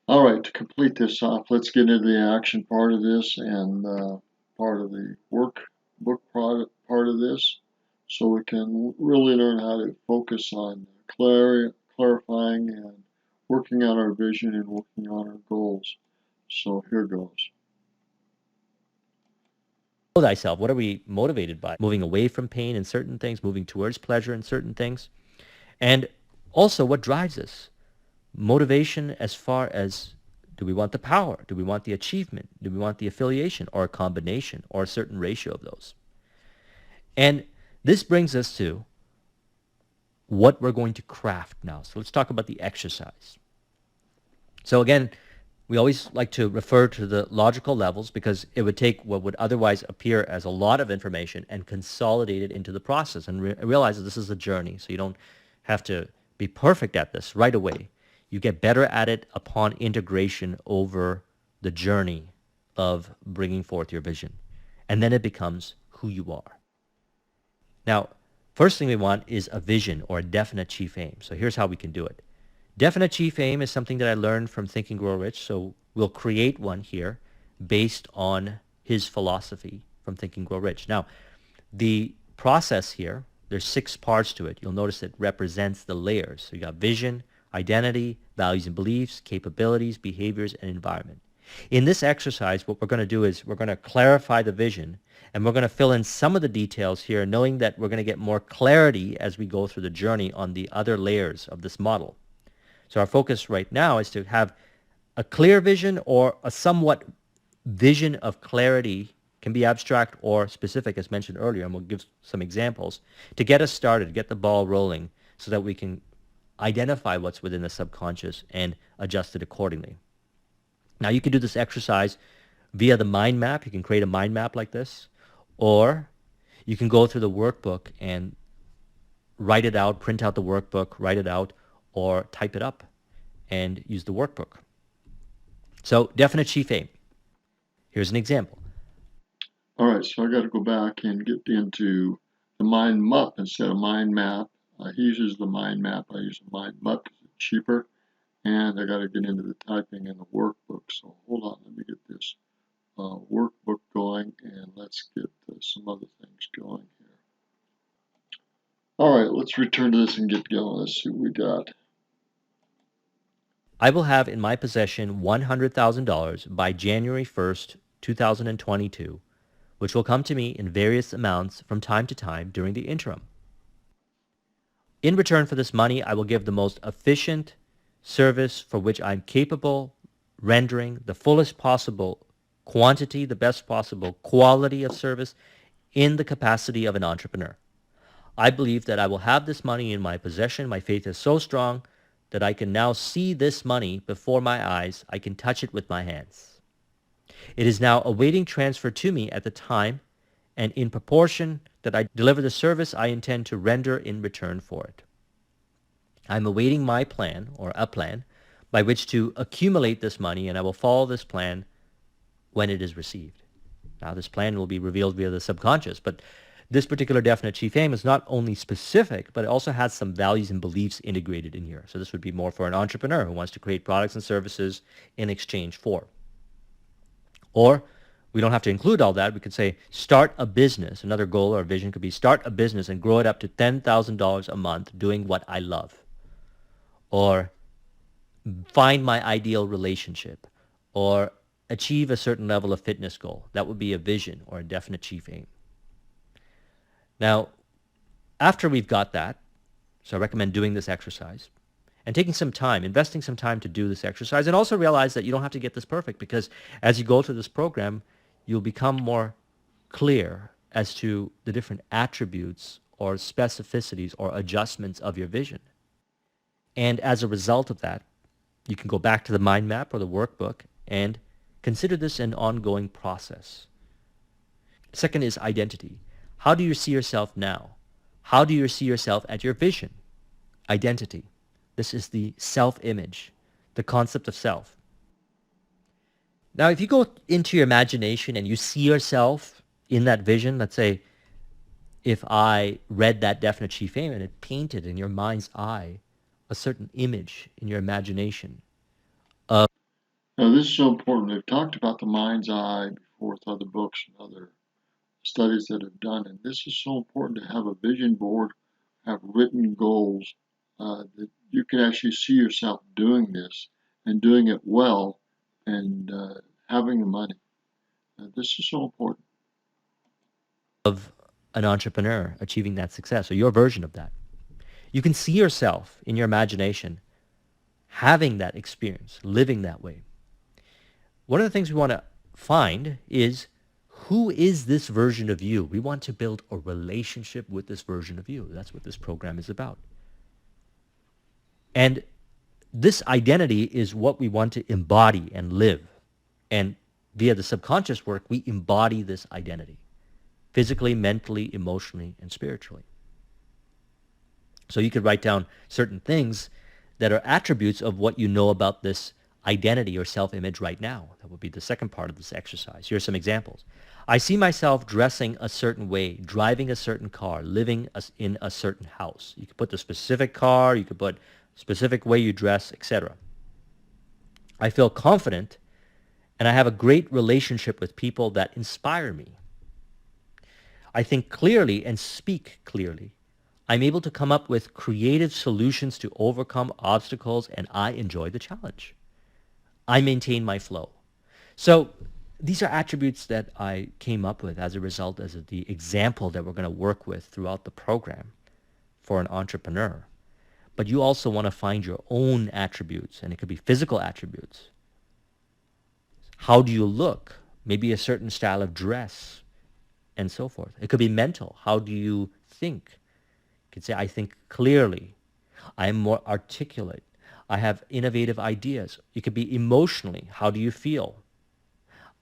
All right, to complete this off, let's get into the action part of this and part of the workbook part of this so we can really learn how to focus on clarifying and working on our vision and working on our goals. So here goes. Know thyself. What are we motivated by? Moving away from pain in certain things, moving towards pleasure in certain things. And also, what drives us? Motivation as far as, do we want the power? Do we want the achievement? Do we want the affiliation or a combination or a certain ratio of those? And this brings us to what we're going to craft now. So let's talk about the exercise. So again, we always like to refer to the logical levels because it would take what would otherwise appear as a lot of information and consolidate it into the process and realize that this is a journey. So you don't have to be perfect at this right away. You get better at it upon integration over the journey of bringing forth your vision. And then it becomes who you are. Now, first thing we want is a vision or a definite chief aim. So here's how we can do it. Definite chief aim is something that I learned from Think and Grow Rich. So we'll create one here based on his philosophy from Think and Grow Rich. Now, the process here, there's 6 parts to it. You'll notice it represents the layers. So you got vision, identity, values and beliefs, capabilities, behaviors, and environment. In this exercise, what we're going to do is we're going to clarify the vision, and we're going to fill in some of the details here, knowing that we're going to get more clarity as we go through the journey on the other layers of this model. So our focus right now is to have a clear vision or a somewhat vision of clarity, can be abstract or specific as mentioned earlier, and we'll give some examples, to get us started, get the ball rolling so that we can identify what's within the subconscious and adjust it accordingly. Now you can do this exercise via the mind map. You can create a mind map like this, or you can go through the workbook and write it out, print out the workbook, write it out, or type it up and use the workbook. So definite chief aim. Here's an example. All right, so I got to go back and get into the mind map instead of mind map. He uses the mind map. I use the mind map because it's cheaper. And I got to get into the typing in the workbook. So hold on, let me get this workbook going and let's get some other things going here. All right, let's return to this and get going. Let's see what we got. I will have in my possession $100,000 by January 1st, 2022, which will come to me in various amounts from time to time during the interim. In return for this money, I will give the most efficient service for which I'm capable, rendering the fullest possible quantity, the best possible quality of service in the capacity of an entrepreneur. I believe that I will have this money in my possession. My faith is so strong that I can now see this money before my eyes. I can touch it with my hands. It is now awaiting transfer to me at the time and in proportion that I deliver the service I intend to render in return for it. I'm awaiting my plan, or a plan, by which to accumulate this money, and I will follow this plan when it is received. Now, this plan will be revealed via the subconscious, but this particular definite chief aim is not only specific, but it also has some values and beliefs integrated in here. So this would be more for an entrepreneur who wants to create products and services in exchange for. Or we don't have to include all that. We could say start a business. Another goal or vision could be start a business and grow it up to $10,000 a month doing what I love. Or find my ideal relationship. Or achieve a certain level of fitness goal. That would be a vision or a definite chief aim. Now, after we've got that, so I recommend doing this exercise and taking some time, investing some time to do this exercise, and also realize that you don't have to get this perfect because as you go through this program, you'll become more clear as to the different attributes or specificities or adjustments of your vision. And as a result of that, you can go back to the mind map or the workbook and consider this an ongoing process. Second is identity. How do you see yourself now? How do you see yourself at your vision? Identity. This is the self-image, the concept of self. Now, if you go into your imagination and you see yourself in that vision, let's say if I read that definite chief aim and it painted in your mind's eye a certain image in your imagination. Now, this is so important. We've talked about the mind's eye before with other books and other studies that have done, and this is so important to have a vision board, have written goals, that you can actually see yourself doing this and doing it well and having the money. This is so important. Of an entrepreneur achieving that success, or your version of that. You can see yourself in your imagination having that experience, living that way. One of the things we want to find is, who is this version of you? We want to build a relationship with this version of you. That's what this program is about. And this identity is what we want to embody and live. And via the subconscious work, we embody this identity physically, mentally, emotionally, and spiritually. So you could write down certain things that are attributes of what you know about this identity or self-image right now. That would be the second part of this exercise. Here are some examples. I see myself dressing a certain way, driving a certain car, living in a certain house. You could put the specific car, you could put specific way you dress, etc. I feel confident and I have a great relationship with people that inspire me. I think clearly and speak clearly. I'm able to come up with creative solutions to overcome obstacles, and I enjoy the challenge. I maintain my flow. So these are attributes that I came up with as a result, as the example that we're going to work with throughout the program for an entrepreneur. But you also want to find your own attributes, and it could be physical attributes. How do you look? Maybe a certain style of dress, and so forth. It could be mental. How do you think? You could say, I think clearly. I am more articulate. I have innovative ideas. You could be emotionally. How do you feel?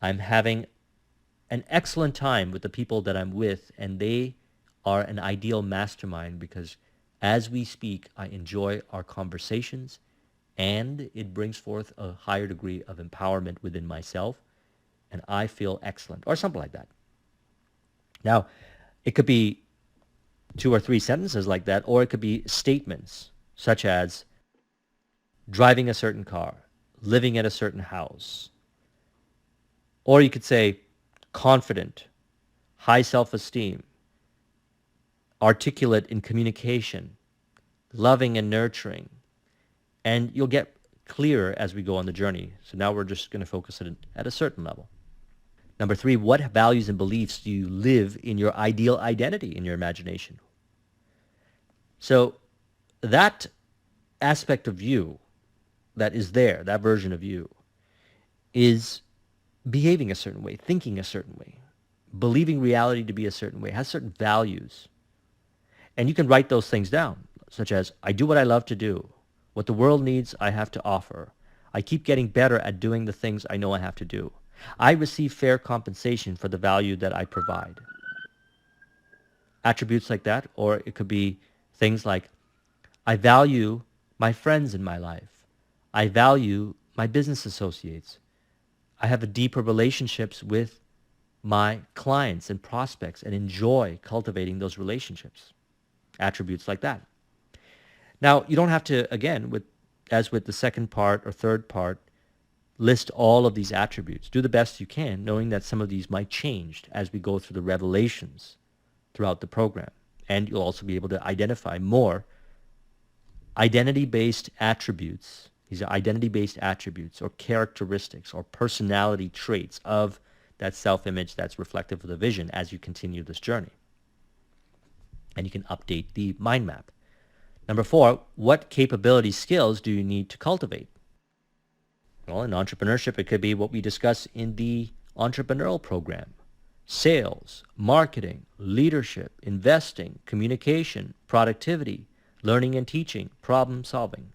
I'm having an excellent time with the people that I'm with, and they are an ideal mastermind because as we speak, I enjoy our conversations, and it brings forth a higher degree of empowerment within myself, and I feel excellent, or something like that. Now, it could be two or three sentences like that, or it could be statements such as driving a certain car, living at a certain house. Or you could say confident, high self-esteem, articulate in communication, loving and nurturing. And you'll get clearer as we go on the journey. So now we're just going to focus it at a certain level. Number three, what values and beliefs do you live in your ideal identity in your imagination? So that aspect of you that is there, that version of you, is behaving a certain way, thinking a certain way, believing reality to be a certain way, has certain values. And you can write those things down, such as, I do what I love to do. What the world needs, I have to offer. I keep getting better at doing the things I know I have to do. I receive fair compensation for the value that I provide. Attributes like that, or it could be things like, I value my friends in my life. I value my business associates. I have a deeper relationships with my clients and prospects and enjoy cultivating those relationships. Attributes like that. Now, you don't have to, again, as with the second part or third part, list all of these attributes. Do the best you can, knowing that some of these might change as we go through the revelations throughout the program. And you'll also be able to identify more identity-based attributes. These are identity-based attributes or characteristics or personality traits of that self-image that's reflective of the vision as you continue this journey. And you can update the mind map. Number four, what capability skills do you need to cultivate? Well, in entrepreneurship, it could be what we discuss in the entrepreneurial program. Sales, marketing, leadership, investing, communication, productivity, learning and teaching, problem solving.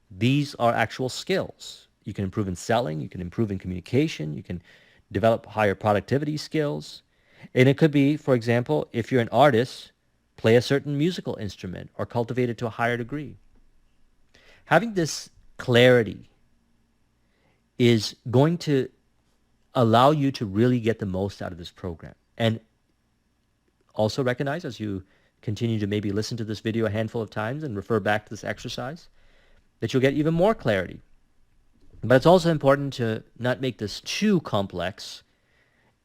These are actual skills. You can improve in selling, you can improve in communication, you can develop higher productivity skills. And it could be, for example, if you're an artist, play a certain musical instrument or cultivate it to a higher degree. Having this clarity is going to allow you to really get the most out of this program. And also recognize, as you continue to maybe listen to this video a handful of times and refer back to this exercise, that you'll get even more clarity. But it's also important to not make this too complex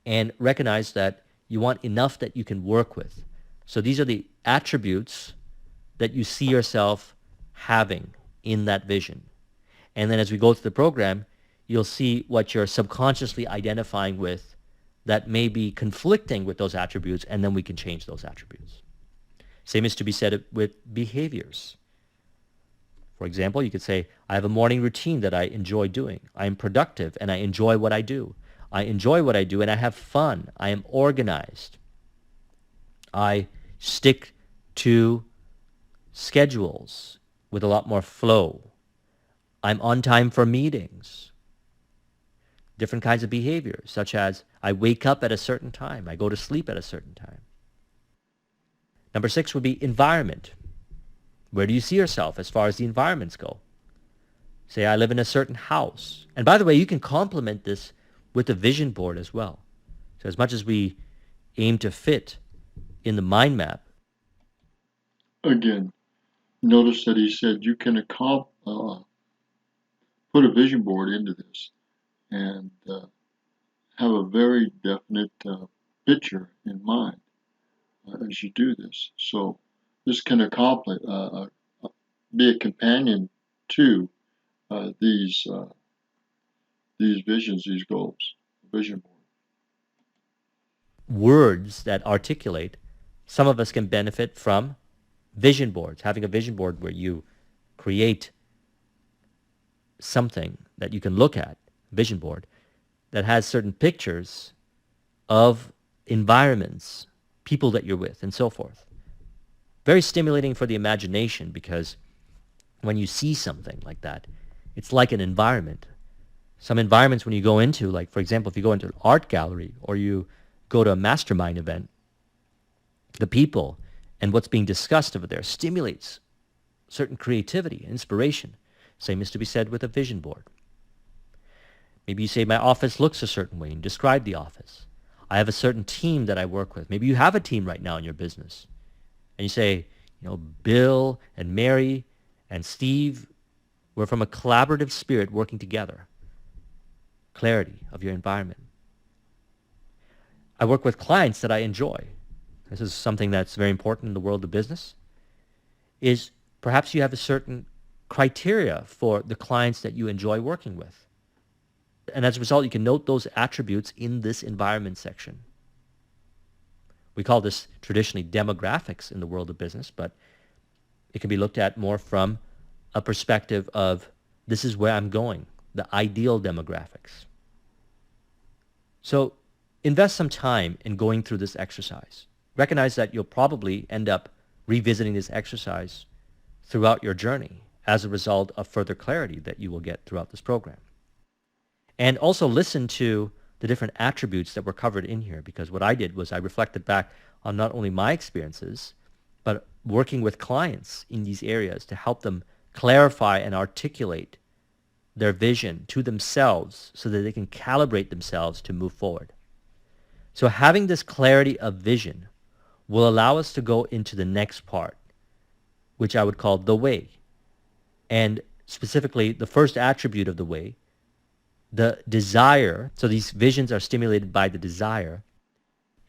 and recognize that you want enough that you can work with. So these are the attributes that you see yourself having in that vision. And then as we go through the program, you'll see what you're subconsciously identifying with that may be conflicting with those attributes, and then we can change those attributes. Same is to be said with behaviors. For example, you could say, I have a morning routine that I enjoy doing. I am productive and I enjoy what I do. I enjoy what I do and I have fun. I am organized. I stick to schedules with a lot more flow. I'm on time for meetings. Different kinds of behaviors, such as I wake up at a certain time. I go to sleep at a certain time. Number 6 would be environment. Where do you see yourself as far as the environments go? Say I live in a certain house. And by the way, you can complement this with a vision board as well. So as much as we aim to fit in the mind map. Again, notice that he said you can put a vision board into this and have a very definite picture in mind as you do this. So this can accomplish, be a companion to these visions, these goals, vision board. Words that articulate, some of us can benefit from vision boards, having a vision board where you create something that you can look at, vision board, that has certain pictures of environments, people that you're with, and so forth. Very stimulating for the imagination because when you see something like that, it's like an environment. Some environments when you go into, like for example, if you go into an art gallery or you go to a mastermind event, the people and what's being discussed over there stimulates certain creativity, inspiration. Same is to be said with a vision board. Maybe you say, my office looks a certain way and describe the office. I have a certain team that I work with. Maybe you have a team right now in your business. And you say, Bill and Mary and Steve, we're from a collaborative spirit working together. Clarity of your environment. I work with clients that I enjoy. This is something that's very important in the world of business, is perhaps you have a certain criteria for the clients that you enjoy working with. And as a result, you can note those attributes in this environment section. We call this traditionally demographics in the world of business, but it can be looked at more from a perspective of this is where I'm going, the ideal demographics. So invest some time in going through this exercise. Recognize that you'll probably end up revisiting this exercise throughout your journey as a result of further clarity that you will get throughout this program. And also listen to the different attributes that were covered in here, because what I did was I reflected back on not only my experiences, but working with clients in these areas to help them clarify and articulate their vision to themselves so that they can calibrate themselves to move forward. So having this clarity of vision will allow us to go into the next part, which I would call the way. And specifically, the first attribute of the way, the desire. So these visions are stimulated by the desire.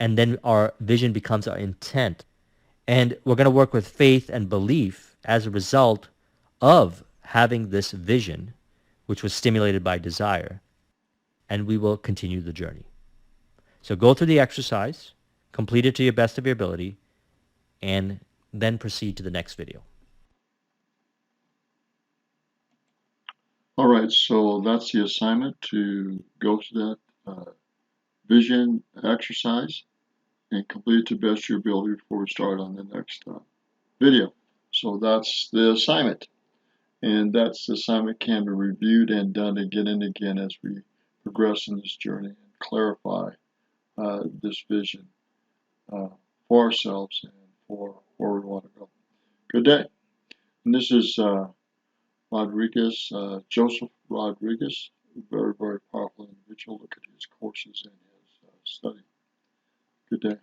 And then our vision becomes our intent. And we're going to work with faith and belief as a result of having this vision, which was stimulated by desire. And we will continue the journey. So go through the exercise, complete it to your best of your ability, and then proceed to the next video. All right, so that's the assignment, to go through that vision exercise and complete it to the best of your ability before we start on the next video. So that's the assignment. And that's the assignment can be reviewed and done again and again as we progress in this journey and clarify this vision for ourselves and for where we want to go. Good day. And this is Rodrigues, Joseph Rodrigues, a very, very powerful individual. Look at his courses and his study. Good day.